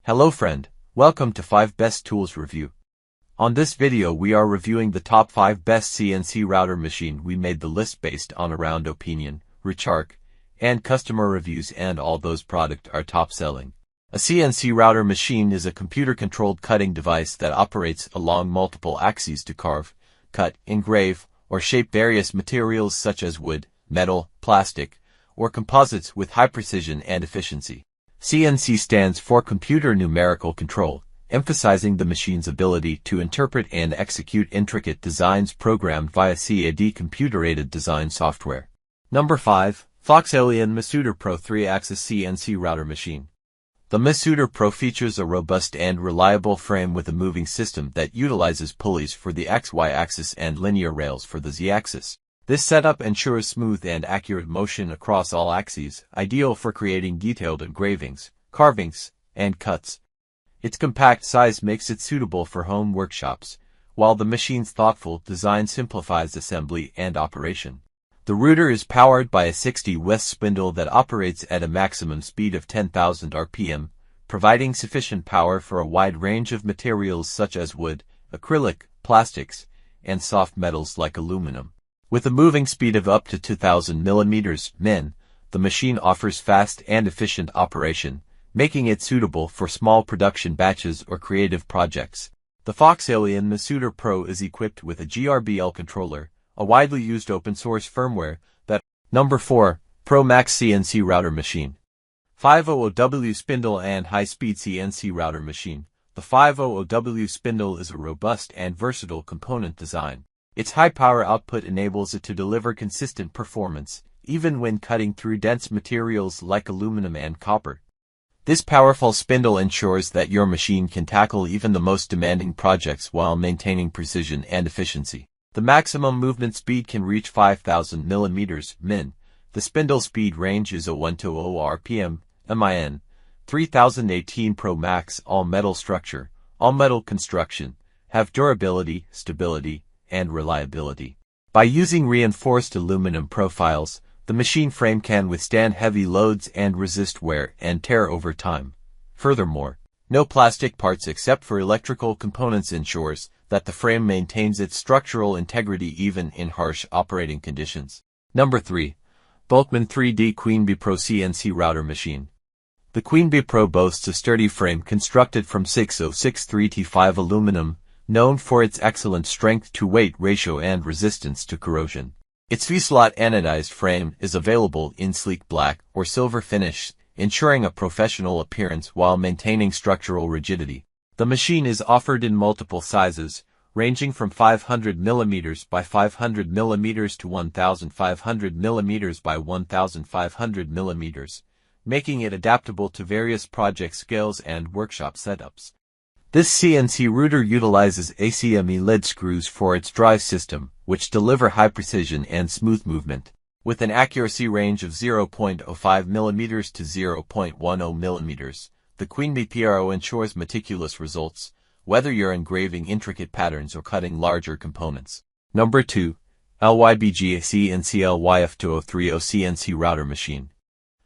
Hello friend, welcome to 5 Best Tools Review. On this video we are reviewing the top 5 best CNC router machine. We made the list based on around opinion, research, and customer reviews, and all those products are top selling. A CNC router machine is a computer-controlled cutting device that operates along multiple axes to carve, cut, engrave, or shape various materials such as wood, metal, plastic, or composites with high precision and efficiency. CNC stands for Computer Numerical Control, emphasizing the machine's ability to interpret and execute intricate designs programmed via CAD computer-aided design software. Number 5. FoxAlien Masuter Pro 3-Axis CNC Router Machine. The Masuter Pro features a robust and reliable frame with a moving system that utilizes pulleys for the XY axis and linear rails for the Z axis. This setup ensures smooth and accurate motion across all axes, ideal for creating detailed engravings, carvings, and cuts. Its compact size makes it suitable for home workshops, while the machine's thoughtful design simplifies assembly and operation. The router is powered by a 60W spindle that operates at a maximum speed of 10,000 RPM, providing sufficient power for a wide range of materials such as wood, acrylic, plastics, and soft metals like aluminum. With a moving speed of up to 2,000 mm/min, the machine offers fast and efficient operation, making it suitable for small production batches or creative projects. The FoxAlien Masuter Pro is equipped with a GRBL controller, a widely used open-source firmware that. Number 4. Pro MAX CNC Router Machine. 500W Spindle and High-Speed CNC Router Machine. The 500W spindle is a robust and versatile component design. Its high power output enables it to deliver consistent performance, even when cutting through dense materials like aluminum and copper. This powerful spindle ensures that your machine can tackle even the most demanding projects while maintaining precision and efficiency. The maximum movement speed can reach 5,000 mm/min. The spindle speed range is a 1 to 0 RPM, MIN. 3018 Pro Max all-metal structure, all-metal construction, have durability, stability, and reliability. By using reinforced aluminum profiles, the machine frame can withstand heavy loads and resist wear and tear over time. Furthermore, no plastic parts except for electrical components ensures that the frame maintains its structural integrity even in harsh operating conditions. Number 3. Bulkman 3D QueenBee Pro CNC Router Machine. The QueenBee Pro boasts a sturdy frame constructed from 6063T5 aluminum, known for its excellent strength-to-weight ratio and resistance to corrosion. Its V-slot anodized frame is available in sleek black or silver finish, ensuring a professional appearance while maintaining structural rigidity. The machine is offered in multiple sizes, ranging from 500 mm by 500 mm to 1,500 mm by 1,500 mm, making it adaptable to various project scales and workshop setups. This CNC router utilizes ACME lead screws for its drive system, which deliver high precision and smooth movement. With an accuracy range of 0.05 mm to 0.10 mm, the QueenBee Pro ensures meticulous results, whether you're engraving intricate patterns or cutting larger components. Number 2. LYBGACNC LYF2030 CNC Router Machine.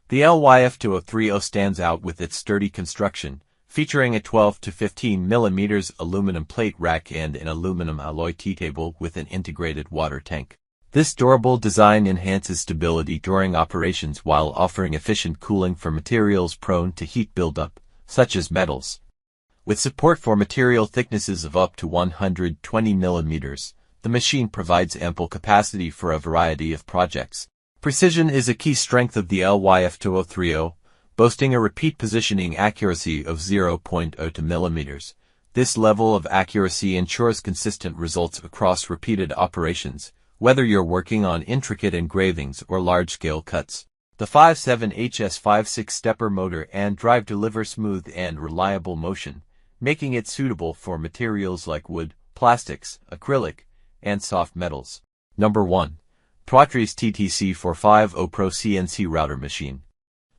The LYF2030 stands out with its sturdy construction, featuring a 12 to 15 mm aluminum plate rack and an aluminum alloy T-table with an integrated water tank. This durable design enhances stability during operations while offering efficient cooling for materials prone to heat buildup, such as metals. With support for material thicknesses of up to 120 mm, the machine provides ample capacity for a variety of projects. Precision is a key strength of the LYF2030, boasting a repeat positioning accuracy of 0.02 mm. This level of accuracy ensures consistent results across repeated operations, whether you're working on intricate engravings or large-scale cuts. The 57HS56 stepper motor and drive deliver smooth and reliable motion, making it suitable for materials like wood, plastics, acrylic, and soft metals. Number 1. TwoTrees TTC450 Pro CNC Router Machine.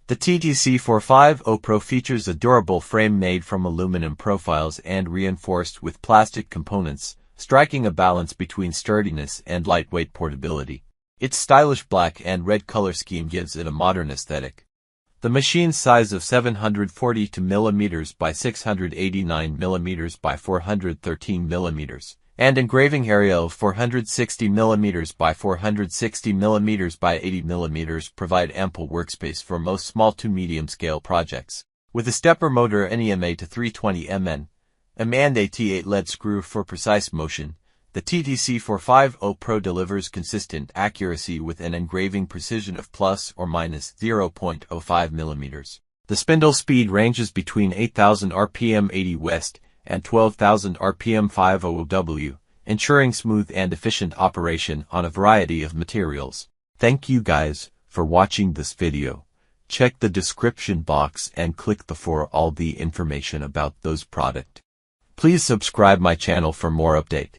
The TTC450 Pro features a durable frame made from aluminum profiles and reinforced with plastic components, striking a balance between sturdiness and lightweight portability. Its stylish black and red color scheme gives it a modern aesthetic. The machine's size of 742 mm by 689 mm by 413 mm, and engraving area of 460 mm by 460 mm by 80 mm provide ample workspace for most small to medium scale projects. With a stepper motor NEMA to 320 Mn, a manned AT8 LED screw for precise motion, the TTC450 Pro delivers consistent accuracy with an engraving precision of plus or minus 0.05 mm. The spindle speed ranges between 8,000 RPM 80 West and 12,000 RPM 50W, ensuring smooth and efficient operation on a variety of materials. Thank you guys for watching this video. Check the description box and click for all the information about those product. Please subscribe my channel for more update.